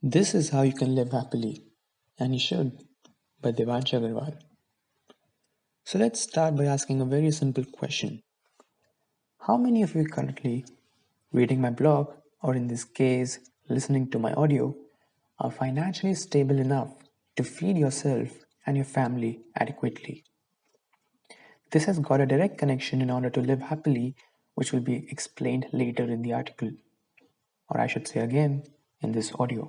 This is how you can live happily, and you should, by Devansh Agarwal. So let's start by asking a very simple question. How many of you currently reading my blog, or in this case, listening to my audio, are financially stable enough to feed yourself and your family adequately? This has got a direct connection in order to live happily, which will be explained later in the article, or I should say again, in this audio.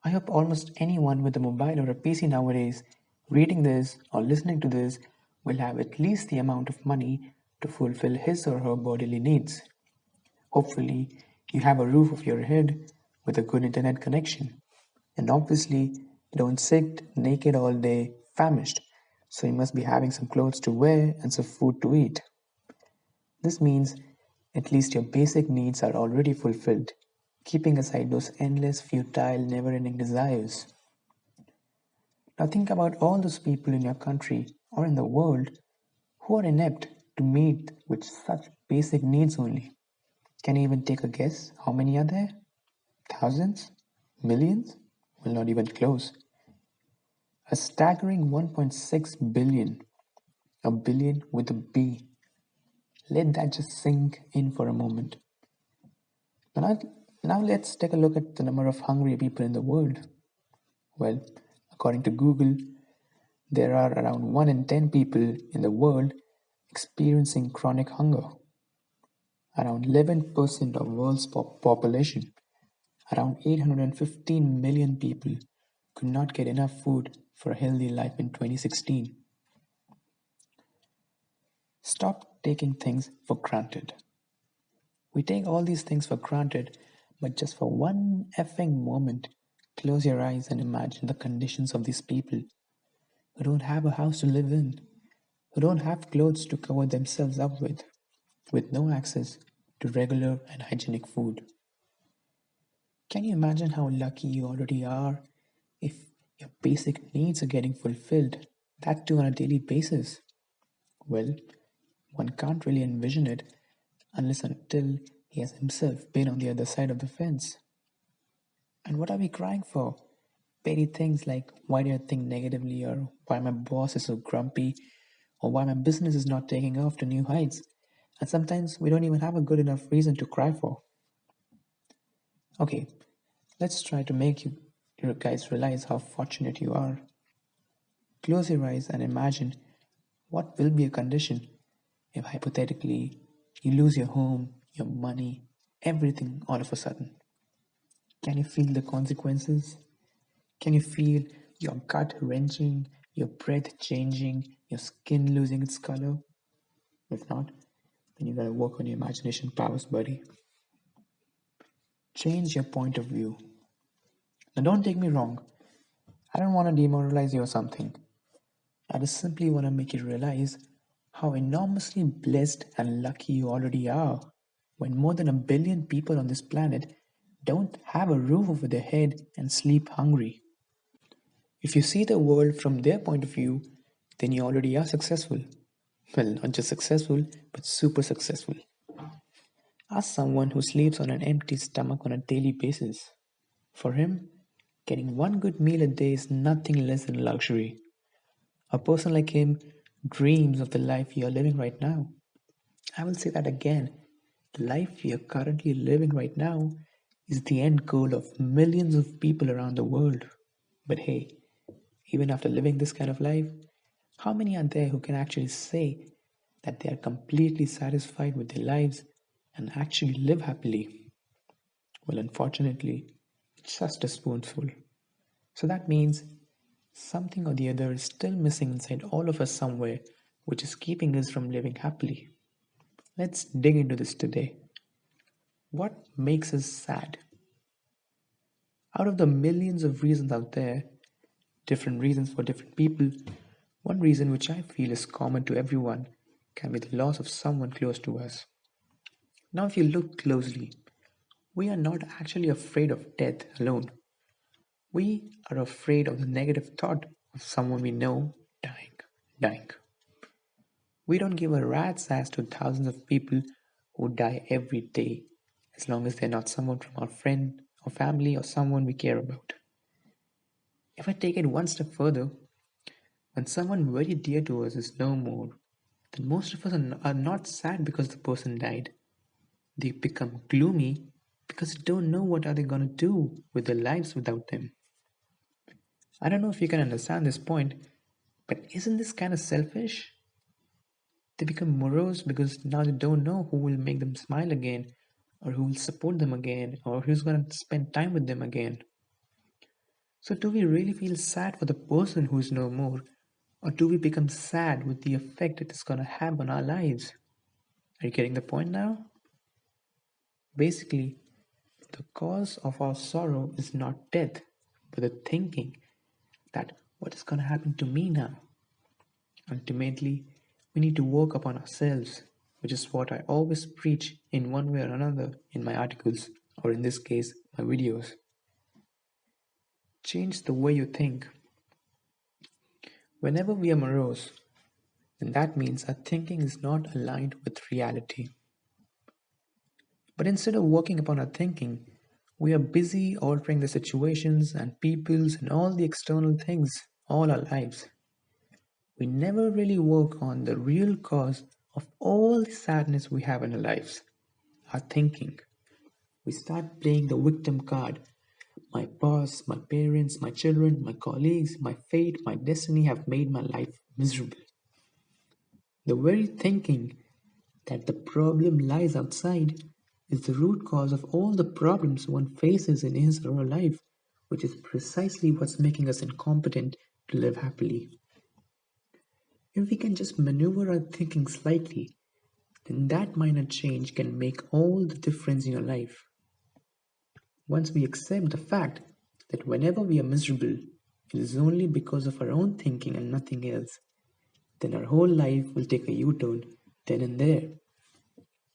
I hope almost anyone with a mobile or a PC nowadays reading this or listening to this will have at least the amount of money to fulfill his or her bodily needs. Hopefully, you have a roof over your head with a good internet connection. And obviously, you don't sit naked all day famished, so you must be having some clothes to wear and some food to eat. This means at least your basic needs are already fulfilled, keeping aside those endless, futile, never ending desires. Now think about all those people in your country or in the world who are inept to meet with such basic needs only. Can you even take a guess how many are there? Thousands? Millions? Well, not even close. A staggering 1.6 billion. A billion with a B. Let that just sink in for a moment. Now, now let's take a look at the number of hungry people in the world. Well, according to Google, there are around 1 in 10 people in the world experiencing chronic hunger. Around 11% of world's population, around 815 million people, could not get enough food for a healthy life in 2016. Stop taking things for granted. We take all these things for granted, but just for one effing moment, close your eyes and imagine the conditions of these people who don't have a house to live in, who don't have clothes to cover themselves up with no access to regular and hygienic food. Can you imagine how lucky you already are if your basic needs are getting fulfilled, that too on a daily basis? Well, one can't really envision it unless until he has himself been on the other side of the fence. And what are we crying for? Petty things like why do I think negatively, or why my boss is so grumpy, or why my business is not taking off to new heights. And sometimes we don't even have a good enough reason to cry for. Okay, let's try to make you guys realize how fortunate you are. Close your eyes and imagine what will be a condition if hypothetically you lose your home, your money, everything all of a sudden. Can you feel the consequences? Can you feel your gut wrenching, your breath changing, your skin losing its color? If not, then you gotta work on your imagination powers, buddy. Change your point of view. Now, don't take me wrong. I don't want to demoralize you or something. I just simply want to make you realize how enormously blessed and lucky you already are when more than 1 billion people on this planet don't have a roof over their head and sleep hungry. If you see the world from their point of view, then you already are successful. Well, not just successful, but super successful. Ask someone who sleeps on an empty stomach on a daily basis. For him, getting one good meal a day is nothing less than luxury. A person like him dreams of the life you are living right now. I will say that again. The life we are currently living right now is the end goal of millions of people around the world. But hey, even after living this kind of life, how many are there who can actually say that they are completely satisfied with their lives and actually live happily? Well, unfortunately, it's just a spoonful. So that means something or the other is still missing inside all of us somewhere, which is keeping us from living happily. Let's dig into this today. What makes us sad? Out of the millions of reasons out there, different reasons for different people, one reason which I feel is common to everyone can be the loss of someone close to us. Now, if you look closely, we are not actually afraid of death alone. We are afraid of the negative thought of someone we know dying. We don't give a rat's ass to thousands of people who die every day, as long as they're not someone from our friend or family, or someone we care about. If I take it one step further, when someone very dear to us is no more, then most of us are not sad because the person died. They become gloomy because they don't know what are they going to do with their lives without them. I don't know if you can understand this point, but isn't this kind of selfish? They become morose because now they don't know who will make them smile again, or who will support them again, or who's going to spend time with them again. So, do we really feel sad for the person who is no more, or do we become sad with the effect it is going to have on our lives? Are you getting the point now? Basically, the cause of our sorrow is not death, but the thinking that what is going to happen to me now? Ultimately, we need to work upon ourselves, which is what I always preach in one way or another in my articles, or in this case, my videos. Change the way you think. Whenever we are morose, then that means our thinking is not aligned with reality. But instead of working upon our thinking, we are busy altering the situations and peoples and all the external things all our lives. We never really work on the real cause of all the sadness we have in our lives, our thinking. We start playing the victim card. My boss, my parents, my children, my colleagues, my fate, my destiny have made my life miserable. The very thinking that the problem lies outside is the root cause of all the problems one faces in his or her life, which is precisely what's making us incompetent to live happily. If we can just maneuver our thinking slightly, then that minor change can make all the difference in your life. Once we accept the fact that whenever we are miserable, it is only because of our own thinking and nothing else, then our whole life will take a U turn then and there.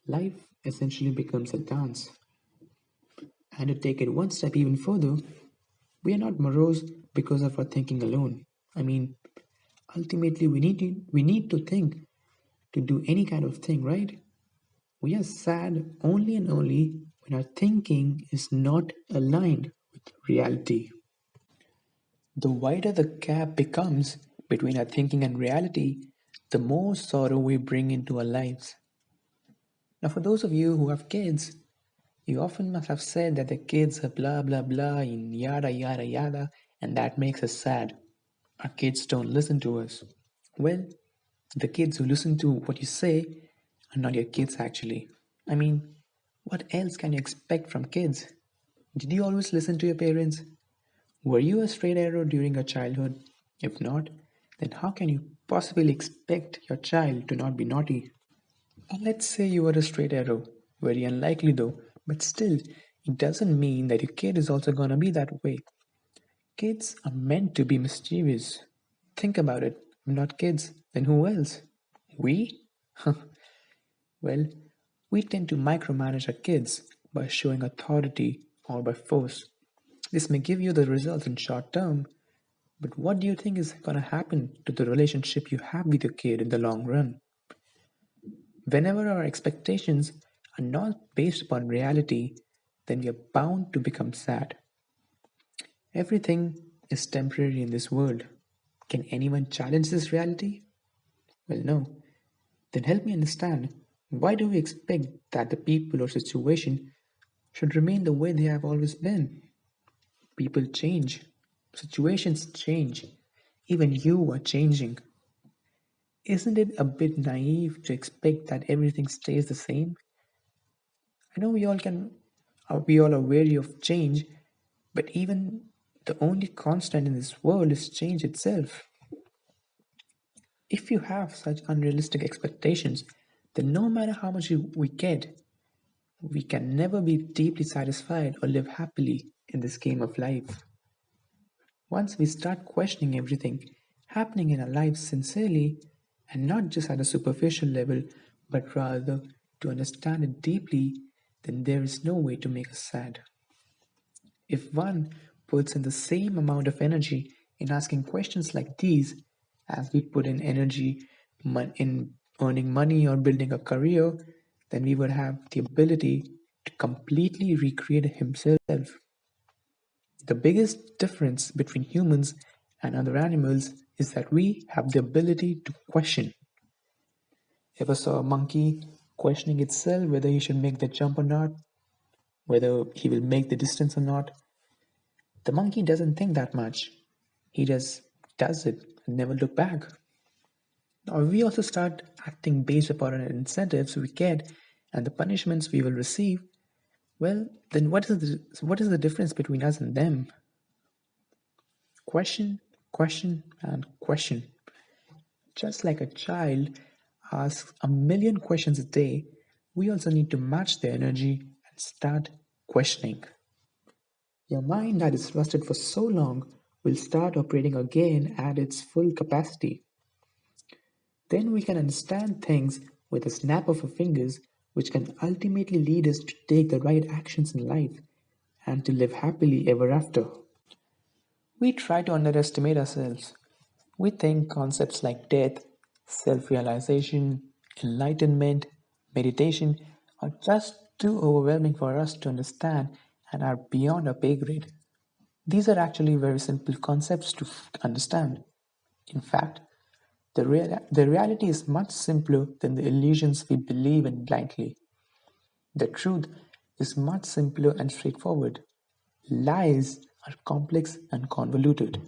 Life essentially becomes a dance. And to take it one step even further, we are not morose because of our thinking alone. I mean, ultimately, we need to think to do any kind of thing, right? We are sad only and only when our thinking is not aligned with reality. The wider the gap becomes between our thinking and reality, the more sorrow we bring into our lives. Now, for those of you who have kids, you often must have said that the kids are blah blah blah and yada yada yada, and that makes us sad. Our kids don't listen to us. Well, the kids who listen to what you say are not your kids actually. I mean, what else can you expect from kids? Did you always listen to your parents? Were you a straight arrow during your childhood? If not, then how can you possibly expect your child to not be naughty? And let's say you were a straight arrow. Very unlikely though, but still, it doesn't mean that your kid is also gonna be that way. Kids are meant to be mischievous. Think about it. If not kids, then who else? We? Well, we tend to micromanage our kids by showing authority or by force. This may give you the results in short term, but what do you think is going to happen to the relationship you have with your kid in the long run? Whenever our expectations are not based upon reality, then we are bound to become sad. Everything is temporary in this world. Can anyone challenge this reality? Well, no. Then help me understand, why do we expect that the people or situation should remain the way they have always been? People change, situations change, even you are changing. Isn't it a bit naive to expect that everything stays the same? I know we all are wary of change, but even the only constant in this world is change itself. If you have such unrealistic expectations, then no matter how much we get, we can never be deeply satisfied or live happily in this game of life. Once we start questioning everything happening in our lives sincerely, and not just at a superficial level, but rather to understand it deeply, then there is no way to make us sad. If one puts in the same amount of energy in asking questions like these as we put in energy in earning money or building a career, then we would have the ability to completely recreate himself. The biggest difference between humans and other animals is that we have the ability to question. Ever saw a monkey questioning itself whether he should make the jump or not, whether he will make the distance or not? The monkey doesn't think that much. He just does it and never look back. Now, if we also start acting based upon our incentives we get and the punishments we will receive, well, then what is the difference between us and them? Question, question, and question. Just like a child asks a million questions a day, we also need to match their energy and start questioning. Your mind that is rusted for so long will start operating again at its full capacity. Then we can understand things with a snap of our fingers, which can ultimately lead us to take the right actions in life and to live happily ever after. We try to underestimate ourselves. We think concepts like death, self realization, enlightenment, meditation are just too overwhelming for us to understand and are beyond our pay grade. These are actually very simple concepts to understand. In fact, the reality is much simpler than the illusions we believe in blindly. The truth is much simpler and straightforward. Lies are complex and convoluted.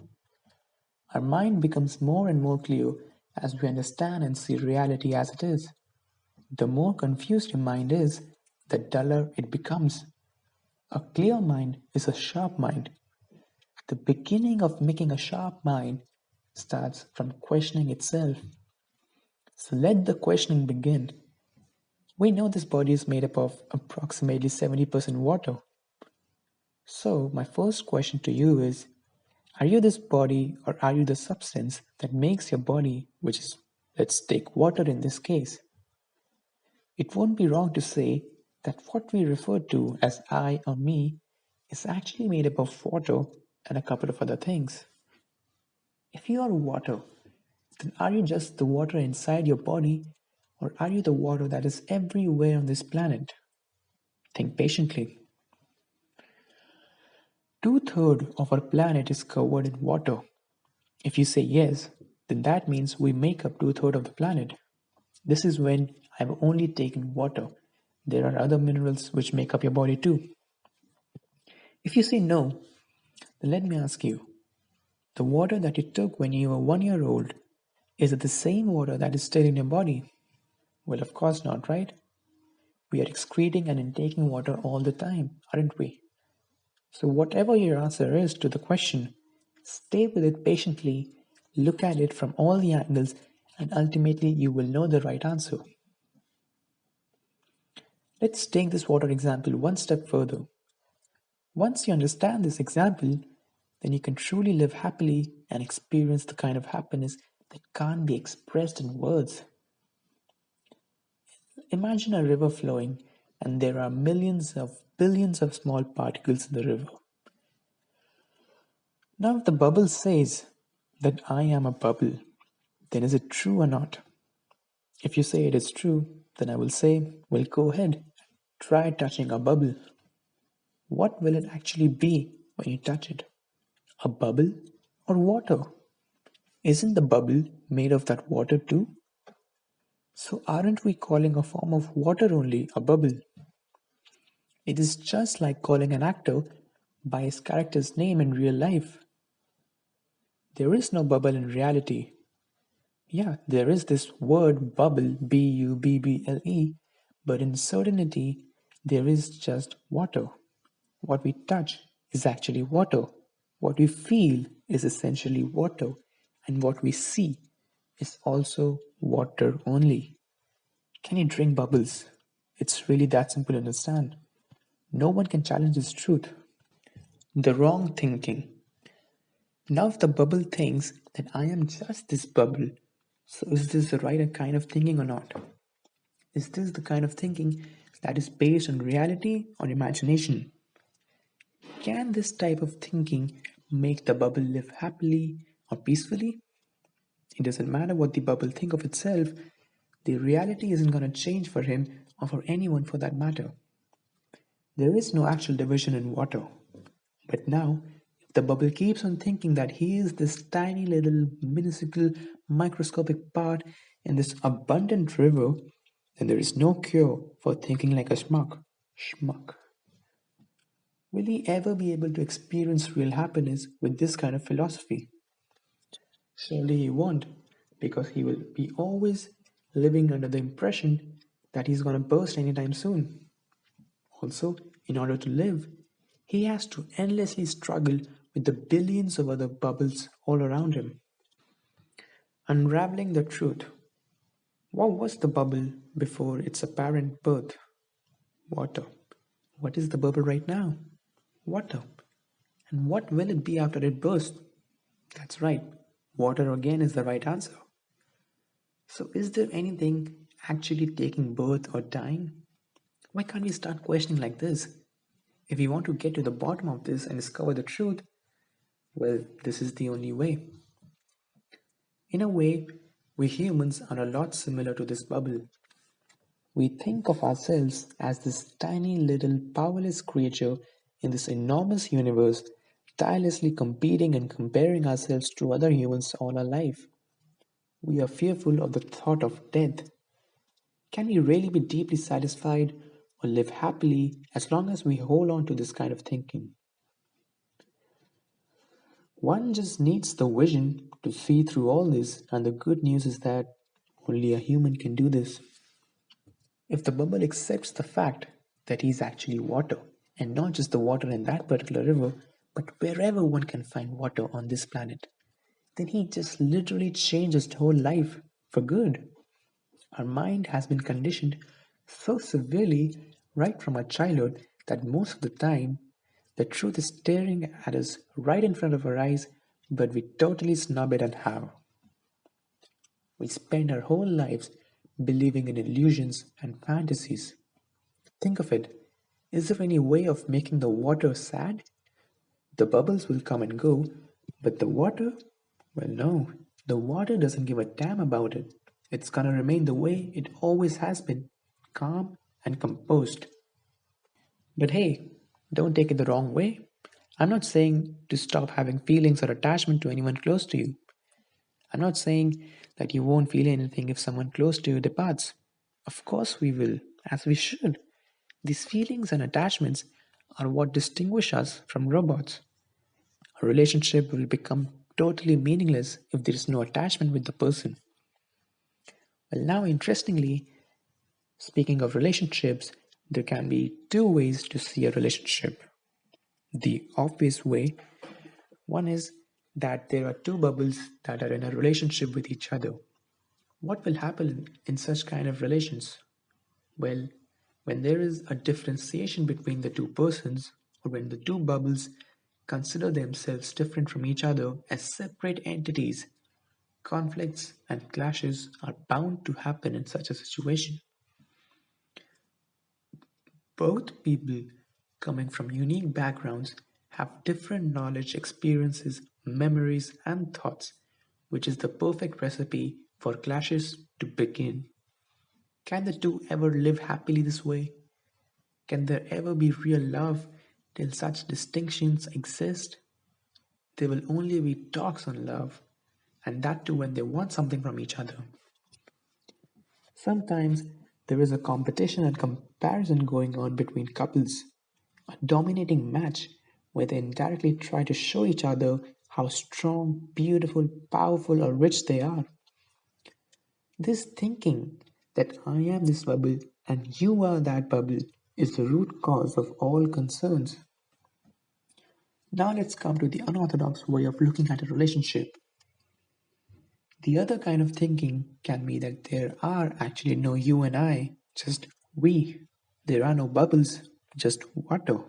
Our mind becomes more and more clear as we understand and see reality as it is. The more confused your mind is, the duller it becomes. A clear mind is a sharp mind. The beginning of making a sharp mind starts from questioning itself. So let the questioning begin. We know this body is made up of approximately 70% water. So, my first question to you is, are you this body or are you the substance that makes your body, which is, let's take water in this case? It won't be wrong to say that what we refer to as I or me is actually made up of water and a couple of other things. If you are water, then are you just the water inside your body or are you the water that is everywhere on this planet? Think patiently. Two-thirds of our planet is covered in water. If you say yes, then that means we make up two-thirds of the planet. This is when I've only taken water. There are other minerals which make up your body too. If you say no, then let me ask you, the water that you took when you were 1 year old, is it the same water that is still in your body? Well, of course not, right? We are excreting and intaking water all the time, aren't we? So, whatever your answer is to the question, stay with it patiently, look at it from all the angles, and ultimately you will know the right answer. Let's take this water example one step further. Once you understand this example, then you can truly live happily and experience the kind of happiness that can't be expressed in words. Imagine a river flowing, and there are millions of billions of small particles in the river. Now, if the bubble says that I am a bubble, then is it true or not? If you say it is true, then I will say, well, go ahead, try touching a bubble. What will it actually be when you touch it? A bubble or water? Isn't the bubble made of that water too? So, aren't we calling a form of water only a bubble? It is just like calling an actor by his character's name in real life. There is no bubble in reality. Yeah, there is this word bubble, B-U-B-B-L-E, but in certainty, there is just water. What we touch is actually water. What we feel is essentially water. And what we see is also water only. Can you drink bubbles? It's really that simple to understand. No one can challenge this truth. The wrong thinking. Now, if the bubble thinks that I am just this bubble, so is this the right kind of thinking or not? Is this the kind of thinking that is based on reality or imagination? Can this type of thinking make the bubble live happily or peacefully? It doesn't matter what the bubble think of itself, the reality isn't going to change for him or for anyone for that matter. There is no actual division in water. But now The bubble keeps on thinking that he is this tiny little minuscule microscopic part in this abundant river, and there is no cure for thinking like a schmuck. Schmuck. Will he ever be able to experience real happiness with this kind of philosophy? Surely he won't, because he will be always living under the impression that he's gonna burst anytime soon. Also, in order to live, he has to endlessly struggle with the billions of other bubbles all around him. Unraveling the truth. What was the bubble before its apparent birth? Water. What is the bubble right now? Water. And what will it be after it bursts? That's right. Water again is the right answer. So, is there anything actually taking birth or dying? Why can't we start questioning like this? If we want to get to the bottom of this and discover the truth, well, this is the only way. In a way, we humans are a lot similar to this bubble. We think of ourselves as this tiny little powerless creature in this enormous universe, tirelessly competing and comparing ourselves to other humans all our life. We are fearful of the thought of death. Can we really be deeply satisfied or live happily as long as we hold on to this kind of thinking? One just needs the vision to see through all this, and the good news is that only a human can do this. If the bubble accepts the fact that he's actually water, and not just the water in that particular river, but wherever one can find water on this planet, then he just literally changes his whole life for good. Our mind has been conditioned so severely right from our childhood that most of the time the truth is staring at us right in front of our eyes, but we totally snub it and how. We spend our whole lives believing in illusions and fantasies. Think of it. Is there any way of making the water sad? The bubbles will come and go, but the water? Well, no. The water doesn't give a damn about it. It's gonna remain the way it always has been, calm and composed. But hey, don't take it the wrong way. I'm not saying to stop having feelings or attachment to anyone close to you. I'm not saying that you won't feel anything if someone close to you departs. Of course we will, as we should. These feelings and attachments are what distinguish us from robots. A relationship will become totally meaningless if there is no attachment with the person. Well, now, interestingly, speaking of relationships, there can be two ways to see a relationship. The obvious way, one is that there are two bubbles that are in a relationship with each other. What will happen in such kind of relations? Well, when there is a differentiation between the two persons, or when the two bubbles consider themselves different from each other as separate entities, conflicts and clashes are bound to happen in such a situation. Both people coming from unique backgrounds have different knowledge, experiences, memories, and thoughts, which is the perfect recipe for clashes to begin. Can the two ever live happily this way? Can there ever be real love till such distinctions exist? There will only be talks on love, and that too when they want something from each other. Sometimes there is a competition and comparison going on between couples, a dominating match where they indirectly try to show each other how strong, beautiful, powerful, or rich they are. This thinking that I am this bubble and you are that bubble is the root cause of all concerns. Now let's come to the unorthodox way of looking at a relationship. The other kind of thinking can be that there are actually no you and I, just we. There are no bubbles, just water.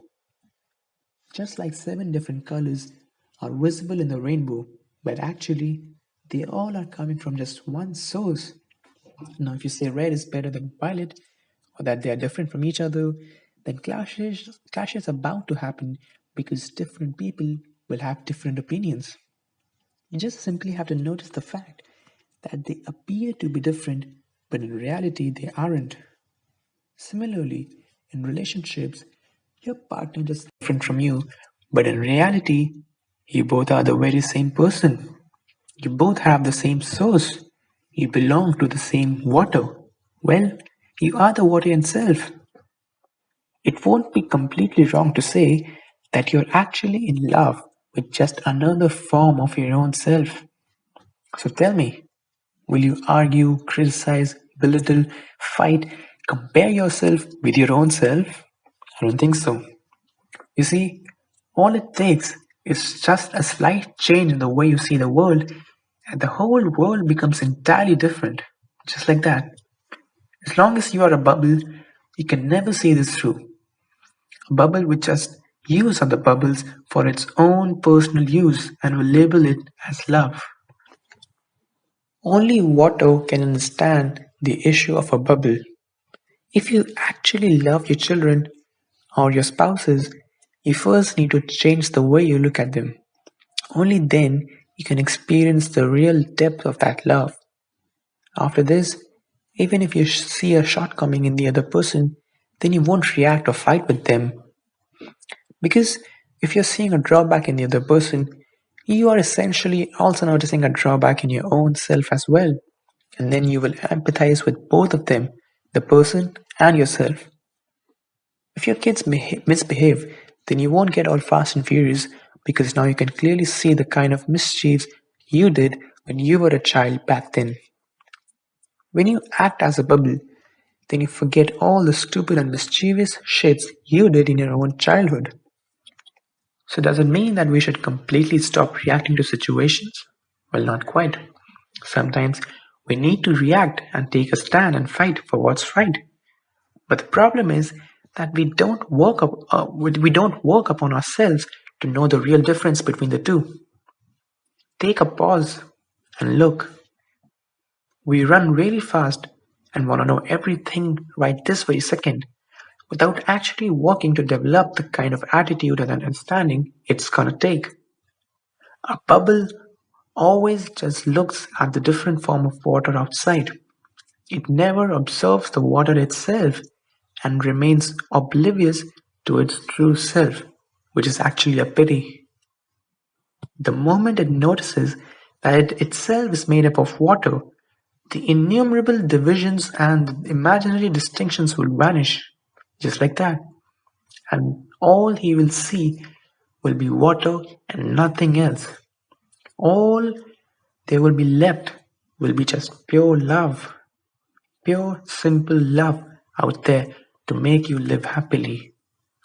Just like seven different colors are visible in the rainbow, but actually they all are coming from just one source. Now, if you say red is better than violet, or that they are different from each other, then clashes are bound to happen because different people will have different opinions. You just simply have to notice the fact that they appear to be different, but in reality they aren't. Similarly, in relationships, your partner is different from you, but in reality You both are the very same person. You both have the same source. You belong to the same water. Well, you are the water itself. It won't be completely wrong to say that you're actually in love with just another form of your own self. So tell me, will you argue, criticize, belittle, fight, compare yourself with your own self? I don't think so. You see, all it takes is just a slight change in the way you see the world, and the whole world becomes entirely different. Just like that. As long as you are a bubble, you can never see this through. A bubble will just use other bubbles for its own personal use and will label it as love. Only water can understand the issue of a bubble. If you actually love your children or your spouses, you first need to change the way you look at them. Only then you can experience the real depth of that love. After this, even if you see a shortcoming in the other person, then you won't react or fight with them. Because if you're seeing a drawback in the other person, you are essentially also noticing a drawback in your own self as well. And then you will empathize with both of them, the person and yourself. If your kids misbehave, then you won't get all fast and furious because now you can clearly see the kind of mischiefs you did when you were a child back then. When you act as a bubble, then you forget all the stupid and mischievous shits you did in your own childhood. So, does it mean that we should completely stop reacting to situations? Well, not quite. Sometimes we need to react and take a stand and fight for what's right. But the problem is that we don't work upon ourselves to know the real difference between the two. Take a pause and look. We run really fast and want to know everything right this very second without actually working to develop the kind of attitude and understanding it's gonna take. A bubble always just looks at the different form of water outside. It never observes the water itself and remains oblivious to its true self, which is actually a pity. The moment it notices that it itself is made up of water, the innumerable divisions and imaginary distinctions will vanish, just like that, and all he will see will be water and nothing else. All there will be left will be just pure love, pure simple love out there to make you live happily.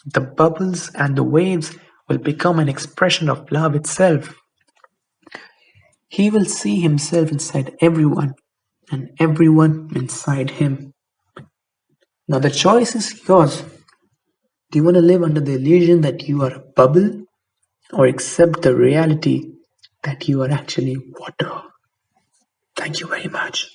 The bubbles and the waves will become an expression of love itself. He will see himself inside everyone and everyone inside him. Now the choice is yours. Do you want to live under the illusion that you are a bubble or accept the reality that you are actually water? Thank you very much.